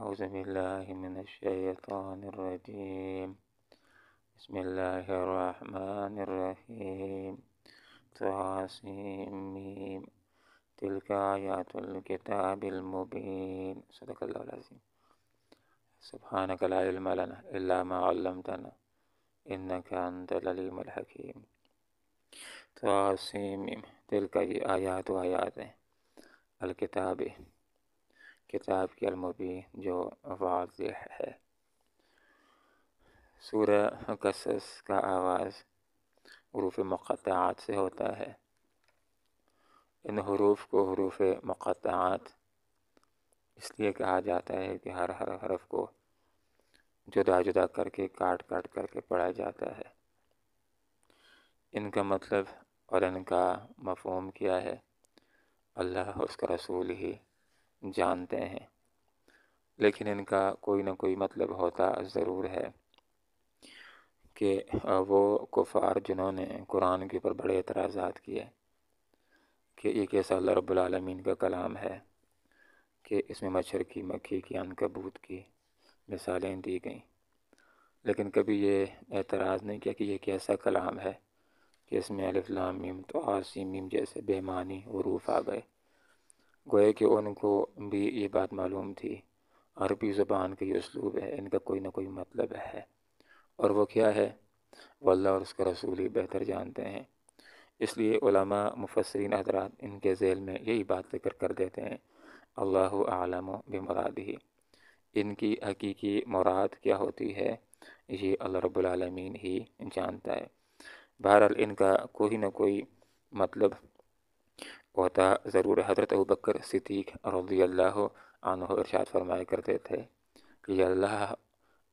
أعوذ بالله من الشيطان الرجيم. بسم الله الرحمن الرحيم. طاسيم تلك آيات الكتاب المبين. صدق الله العظيم. سبحانك لا علم لنا إلا ما علمتنا إنك أنت العليم الحكيم. طاسيم تلك آیات الکتاب، کتاب کی المبین جو واضح ہے۔ سورہ قصص کا آغاز حروف مقطعات سے ہوتا ہے۔ ان حروف کو حروف مقطعات اس لیے کہا جاتا ہے کہ ہر حرف کو جدا جدا کر کے کاٹ کر کے پڑھا جاتا ہے۔ ان کا مطلب اور ان کا مفہوم کیا ہے، اللہ اس کا رسول ہی جانتے ہیں، لیکن ان کا کوئی نہ کوئی مطلب ہوتا ضرور ہے کہ وہ کفار جنہوں نے قرآن کے اوپر بڑے اعتراضات کیے کہ یہ کیسا اللہ رب العالمین کا کلام ہے کہ اس میں مچھر کی، مکھی کی، عنکبوت کی مثالیں دی گئیں، لیکن کبھی یہ اعتراض نہیں کیا کہ یہ کیسا کلام ہے کہ اس میں الف لام میم طاسیم میم جیسے بے معنی حروف آ گئے۔ گویا کہ ان کو بھی یہ بات معلوم تھی، عربی زبان کا یہ اسلوب ہے، ان کا کوئی نہ کوئی مطلب ہے، اور وہ کیا ہے واللہ اور اس کا رسول ہی بہتر جانتے ہیں۔ اس لیے علماء مفسرین حضرات ان کے ذیل میں یہی بات ذکر کر دیتے ہیں، اللہ اعلم بمرادہ، ان کی حقیقی مراد کیا ہوتی ہے یہ اللہ رب العالمین ہی جانتا ہے۔ بہرحال ان کا کوئی نہ کوئی مطلب ہوتا ضرور ہے۔ حضرت ابوبکر صدیق رضی اللہ عنہ ارشاد فرمایا کرتے تھے کہ یہ اللہ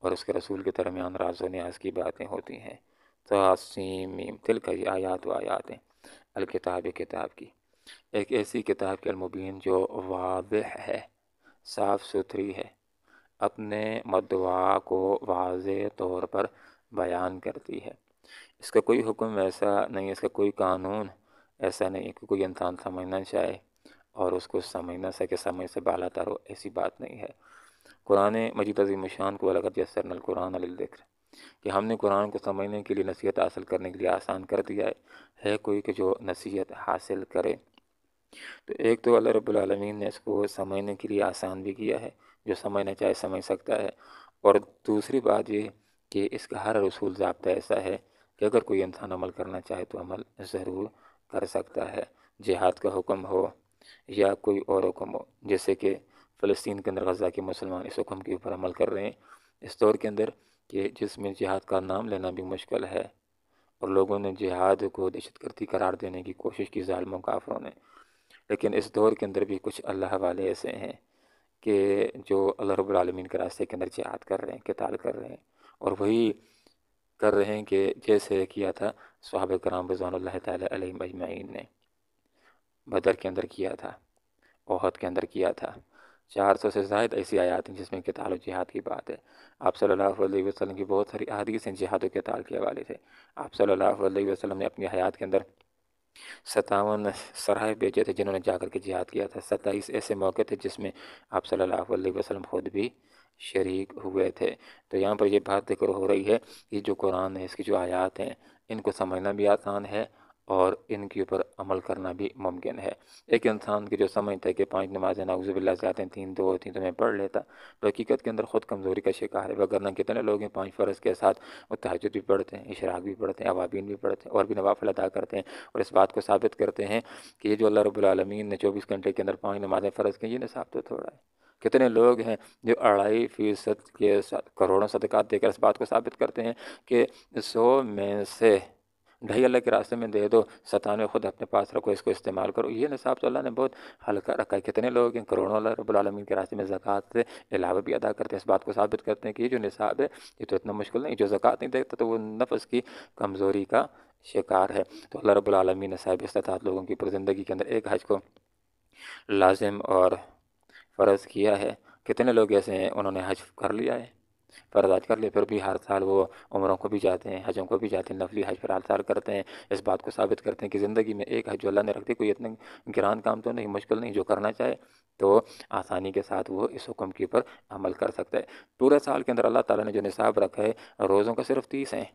اور اس کے رسول کے درمیان راز و نیاز کی باتیں ہوتی ہیں۔ طاسیم تلک آیات الکتاب، کتاب کی، ایک ایسی کتاب کی المبین جو واضح ہے، صاف ستھری ہے، اپنے مدعا کو واضح طور پر بیان کرتی ہے۔ اس کا کوئی حکم ایسا نہیں، اس کا کوئی قانون ایسا نہیں کہ کوئی انسان سمجھنا چاہے اور اس کو سمجھ نہ سکے، سمجھ سے بالا تر ہو، ایسی بات نہیں ہے۔ قرآن مجید عظیم الشان کو لقد یسرنا القرآن للذکر، کہ ہم نے قرآن کو سمجھنے کے لیے، نصیحت حاصل کرنے کے لیے آسان کر دیا ہے کوئی کہ جو نصیحت حاصل کرے؟ تو ایک تو اللہ رب العالمین نے اس کو سمجھنے کے لیے آسان بھی کیا ہے، جو سمجھنا چاہے سمجھ سکتا ہے، اور دوسری بات یہ کہ اس کا ہر رسول ضابطہ ایسا ہے کہ اگر کوئی انسان عمل کرنا چاہے تو عمل ضرور کر سکتا ہے۔ جہاد کا حکم ہو یا کوئی اور حکم ہو، جیسے کہ فلسطین کے اندر غزہ کے مسلمان اس حکم کے اوپر عمل کر رہے ہیں اس دور کے اندر کہ جس میں جہاد کا نام لینا بھی مشکل ہے، اور لوگوں نے جہاد کو دہشت گردی قرار دینے کی کوشش کی، ظالموں کافروں نے، لیکن اس دور کے اندر بھی کچھ اللہ والے ایسے ہیں کہ جو اللہ رب العالمین کے راستے کے اندر جہاد کر رہے ہیں، قتال کر رہے ہیں، اور وہی کر رہے ہیں کہ جیسے کیا تھا صحابہ کرام رضوان اللہ تعالیٰ علیہم اجمعین نے، بدر کے اندر کیا تھا، احد کے اندر کیا تھا۔ 400 سے زائد ایسی آیات ہیں جس میں قتال و جہاد کی بات ہے۔ آپ صلی اللہ علیہ وسلم کی بہت ساری احادیث ہیں جہاد و قتال کے حوالے سے۔ آپ صلی اللہ علیہ وسلم نے اپنی حیات کے اندر 57 سرائے بھیجے تھے جنہوں نے جا کر کے جہاد کیا تھا۔ 27 ایسے موقع تھے جس میں آپ صلی اللہ علیہ وسلم خود بھی شریک ہوئے تھے۔ تو یہاں پر یہ بات ذکر ہو رہی ہے کہ جو قرآن ہے، اس کی جو آیات ہیں، ان کو سمجھنا بھی آسان ہے اور ان کے اوپر عمل کرنا بھی ممکن ہے۔ ایک انسان کی جو سمجھتا ہے کہ 5 نمازیں نعوذ باللہ سے آتے ہیں، 3 2 ہوتی ہیں تو میں پڑھ لیتا، تو حقیقت کے اندر خود کمزوری کا شکار ہے۔ وگرنہ کتنے لوگ ہیں 5 فرض کے ساتھ وہ تہجد بھی پڑھتے ہیں، اشراق بھی پڑھتے ہیں، اوابین بھی پڑھتے ہیں، اور بھی نوافل ادا کرتے ہیں، اور اس بات کو ثابت کرتے ہیں کہ یہ جو اللہ رب العالمین نے 24 گھنٹے کے اندر 5 نمازیں فرض کی، یہ نصاب تو تھوڑا ہے۔ کتنے لوگ ہیں جو 2.5% کے کروڑوں صدقات دے کر اس بات کو ثابت کرتے ہیں کہ 100 میں سے 2.5 اللہ کے راستے میں دے دو، 97 خود اپنے پاس رکھو، اس کو استعمال کرو۔ یہ نصاب تو اللہ نے بہت ہلکا رکھا ہے۔ کتنے لوگ ہیں کروڑوں اللہ رب العالمین کے راستے میں زکوٰۃ سے علاوہ بھی ادا کرتے ہیں، اس بات کو ثابت کرتے ہیں کہ یہ جو نصاب ہے یہ تو اتنا مشکل نہیں، جو زکوٰۃ نہیں دیتا تو وہ نفس کی کمزوری کا شکار ہے۔ تو اللہ رب العالمین نے صاحب استطاعت لوگوں کی پر زندگی کے اندر ایک حج کو لازم اور فرض کیا ہے۔ کتنے لوگ ایسے ہیں انہوں نے حج کر لیا ہے، فرض حج کر لے، پھر بھی ہر سال وہ عمروں کو بھی جاتے ہیں، حجوں کو بھی جاتے ہیں، نفلی حج پھر ہر سال کرتے ہیں، اس بات کو ثابت کرتے ہیں کہ زندگی میں ایک حج جو اللہ نے رکھ دی، کوئی اتنا گران کام تو نہیں، مشکل نہیں، جو کرنا چاہے تو آسانی کے ساتھ وہ اس حکم کے اوپر عمل کر سکتا ہے۔ پورے سال کے اندر اللہ تعالیٰ نے جو نصاب رکھا ہے روزوں کا صرف 30 ہیں،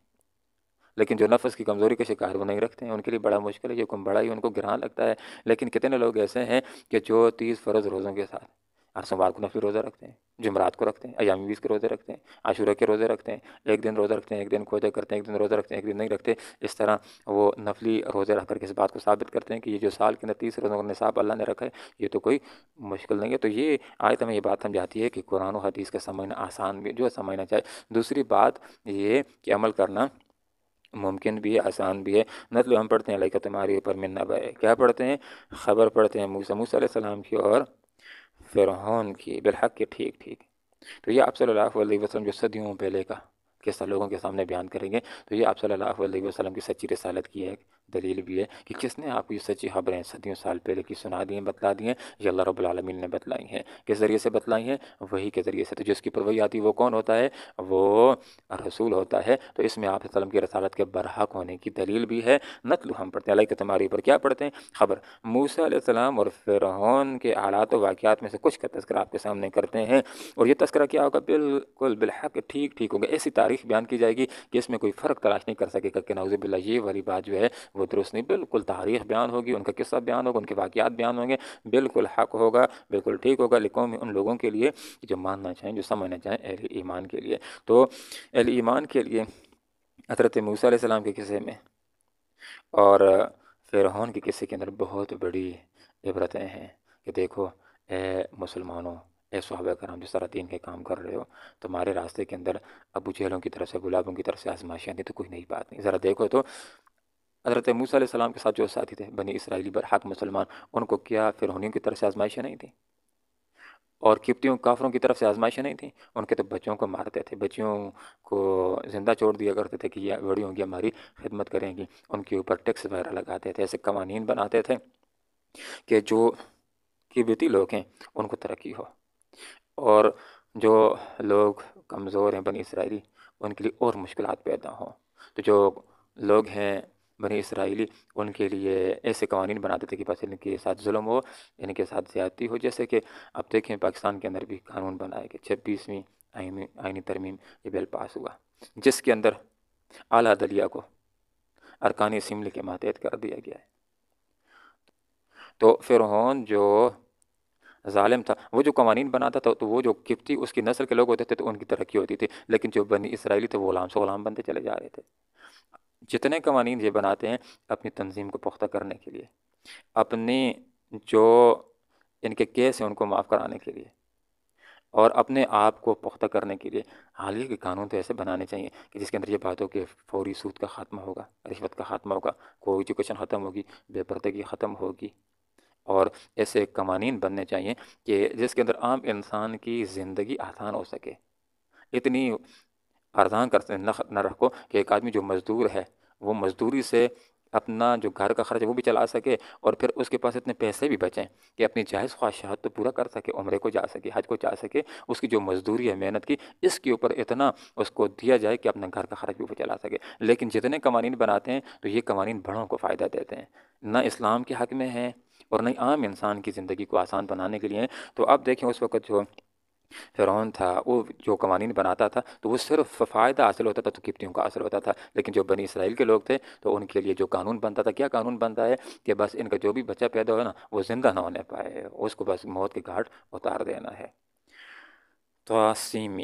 لیکن جو نفس کی کمزوری کے شکار وہ نہیں رکھتے ہیں، ان کے لیے بڑا مشکل ہے، یہ حکم بڑا ہی ان کو گران لگتا ہے۔ لیکن کتنے لوگ ایسے ہیں کہ جو 30 فرض روزوں کے ساتھ ہر سوموار کو نفلی روزہ رکھتے ہیں، جمعرات کو رکھتے ہیں، ایام بیس کے روزے رکھتے ہیں، عاشورہ کے روزے رکھتے ہیں، ایک دن روزہ رکھتے ہیں، ایک دن کھوجا کرتے ہیں، ایک دن روزہ رکھتے ہیں، ایک دن نہیں رکھتے، اس طرح وہ نفلی روزے رکھ کر کے اس بات کو ثابت کرتے ہیں کہ یہ جو سال کے اندر 30 روزوں کا نصاب اللہ نے رکھا ہے یہ تو کوئی مشکل نہیں ہے۔ تو یہ آیت ہمیں یہ بات سمجھاتی ہے کہ قرآن و حدیث کا سمجھنا آسان بھی جو سمجھنا چاہے۔ دوسری بات یہ کہ عمل کرنا ممکن بھی ہے، آسان بھی ہے۔ مطلب ہم پڑھتے ہیں علیہ تمہاری اوپر من نبأ، کیا پڑھتے ہیں؟ خبر پڑھتے ہیں موسیٰ علیہ السلام کی اور فرعون کی، بالحق کے ٹھیک ٹھیک۔ تو یہ آپ صلی اللہ علیہ وسلم جو صدیوں پہلے کا قصہ لوگوں کے سامنے بیان کریں گے، تو یہ آپ صلی اللہ علیہ وسلم کی سچی رسالت کی ایک دلیل بھی ہے کہ کس نے آپ کو یہ سچی خبریں صدیوں سال پہلے کی سنا دی ہیں، بتلا دی ہیں، یہ اللہ رب العالمین نے بتلائی ہیں۔ کس ذریعے سے بتلائی ہیں؟ وحی کے ذریعے سے۔ تو جس کی پر وحی آتی ہے وہ کون ہوتا ہے؟ وہ رسول ہوتا ہے۔ تو اس میں آپ صلی اللہ علیہ وسلم کی رسالت کے برحق ہونے کی دلیل بھی ہے۔ نتلو ہم پڑھتے ہیں علیہ تمہاری پر، کیا پڑھتے ہیں؟ خبر موسیٰ علیہ السلام اور فرعون کے حالات و واقعات میں سے کچھ کا تذکرہ آپ کے سامنے کرتے ہیں، اور یہ تذکرہ کیا ہوگا؟ بالکل بالحق ٹھیک ٹھیک ہوگا، ایسی تاریخ بیان کی جائے گی کہ اس میں کوئی فرق تلاش نہیں کر سکے گا کہ نعوذ باللہ یہ والی بات جو ہے وہ درست نہیں، بالکل تاریخ بیان ہوگی، ان کا قصہ بیان ہوگا، ان کے واقعات بیان ہوں گے، بالکل حق ہوگا، بالکل ٹھیک ہوگا، لقوم ان لوگوں کے لیے جو ماننا چاہیں، جو سمجھنا چاہیں، اہل ایمان کے لیے۔ تو اہل ایمان کے لیے حضرت موسیٰ علیہ السلام کے قصے میں اور فرعون کے قصے کے اندر بہت بڑی عبرتیں ہیں کہ دیکھو اے مسلمانوں، اے صحابہ کرام جس طرح دین کے کام کر رہے ہو، تمہارے راستے کے اندر ابو جہلوں کی طرف سے، گلابوں کی طرف سے آزمائشیں آتی تو کوئی نئی بات نہیں۔ ذرا دیکھو تو حضرت موسیٰ علیہ السلام کے ساتھ جو ساتھی تھے بنی اسرائیلی برحق مسلمان، ان کو کیا فرعونیوں کی طرف سے آزمائشیں نہیں تھیں؟ اور قبطیوں کافروں کی طرف سے آزمائشیں نہیں تھیں؟ ان کے تو بچوں کو مارتے تھے، بچیوں کو زندہ چھوڑ دیا کرتے تھے کہ یہ بڑی ہوں گی ہماری خدمت کریں گی، ان کے اوپر ٹیکس وغیرہ لگاتے تھے، ایسے قوانین بناتے تھے کہ جو قبطی لوگ ہیں ان کو ترقی ہو، اور جو لوگ کمزور ہیں بنی اسرائیلی ان کے لیے اور مشکلات پیدا ہوں۔ تو جو لوگ ہیں بنی اسرائیلی ان کے لیے ایسے قوانین بناتے تھے کہ بس ان کے ساتھ ظلم ہو، ان کے ساتھ زیادتی ہو۔ جیسے کہ اب دیکھیں پاکستان کے اندر بھی قانون بنایا کہ 26ویں آئینی ترمیم یہ بل پاس ہوا، جس کے اندر اعلیٰ عدلیہ کو ارکان اسمبلی کے ماتحت کر دیا گیا ہے۔ تو فرعون جو ظالم تھا وہ جو قوانین بناتا تھا تو وہ جو قبطی اس کی نسل کے لوگ ہوتے تھے تو ان کی ترقی ہوتی تھی، لیکن جو بنی اسرائیلی تھے وہ غلام سے غلام بنتے چلے جا رہے تھے۔ جتنے قوانین یہ بناتے ہیں اپنی تنظیم کو پختہ کرنے کے لیے، اپنی جو ان کے کیس ہیں ان کو معاف کرانے کے لیے، اور اپنے آپ کو پختہ کرنے کے لیے، حالیہ کے قانون تو ایسے بنانے چاہیے کہ جس کے اندر یہ بات ہو کہ فوری سود کا خاتمہ ہوگا، رشوت کا خاتمہ ہوگا، کو ایجوکیشن ختم ہوگی، بے پردگی ختم ہوگی، اور ایسے قوانین بننے چاہیے کہ جس کے اندر عام انسان کی زندگی آسان ہو سکے۔ اتنی ارزاں نہ رکھو کہ ایک آدمی جو مزدور ہے وہ مزدوری سے اپنا جو گھر کا خرچ ہے وہ بھی چلا سکے، اور پھر اس کے پاس اتنے پیسے بھی بچیں کہ اپنی جائز خواہشات تو پورا کر سکے، عمرے کو جا سکے، حج کو جا سکے، اس کی جو مزدوری ہے محنت کی اس کے اوپر اتنا اس کو دیا جائے کہ اپنا گھر کا خرچ بھی وہ چلا سکے۔ لیکن جتنے قوانین بناتے ہیں تو یہ قوانین بڑوں کو فائدہ دیتے ہیں، نہ اسلام کے حق میں ہیں اور نہ عام انسان کی زندگی کو آسان بنانے کے لیے ہیں۔ تو اب دیکھیں اس وقت جو فرعون تھا وہ جو قوانین بناتا تھا تو وہ صرف فائدہ حاصل ہوتا تھا تو قبطیوں کا حاصل ہوتا تھا، لیکن جو بنی اسرائیل کے لوگ تھے تو ان کے لیے جو قانون بنتا تھا، کیا قانون بنتا ہے کہ بس ان کا جو بھی بچہ پیدا ہو نا وہ زندہ نہ ہونے پائے، اس کو بس موت کے گھاٹ اتار دینا ہے۔ طاسیم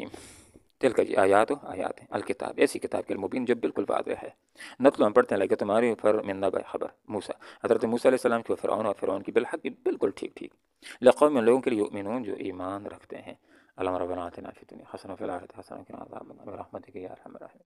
تلک جی آیات الکتاب، ایسی کتاب کے المبین جو بالکل واضح ہے۔ نتلو ہم پڑھتے ہیں لکہ تمہاری اوپر من نبأ خبر موسیٰ، حضرت موسیٰ علیہ السلام کی فرعون اور فرعون کی بالحق بالکل ٹھیک ٹھیک، لقوم لوگوں کے لیے یؤمنون جو ایمان رکھتے ہیں۔ اللہم ربنا آتنا فی الدنیا حسنہ وفی الآخرۃ حسنہ وقنا عذاب النار برحمتک یا ارحم الراحمین۔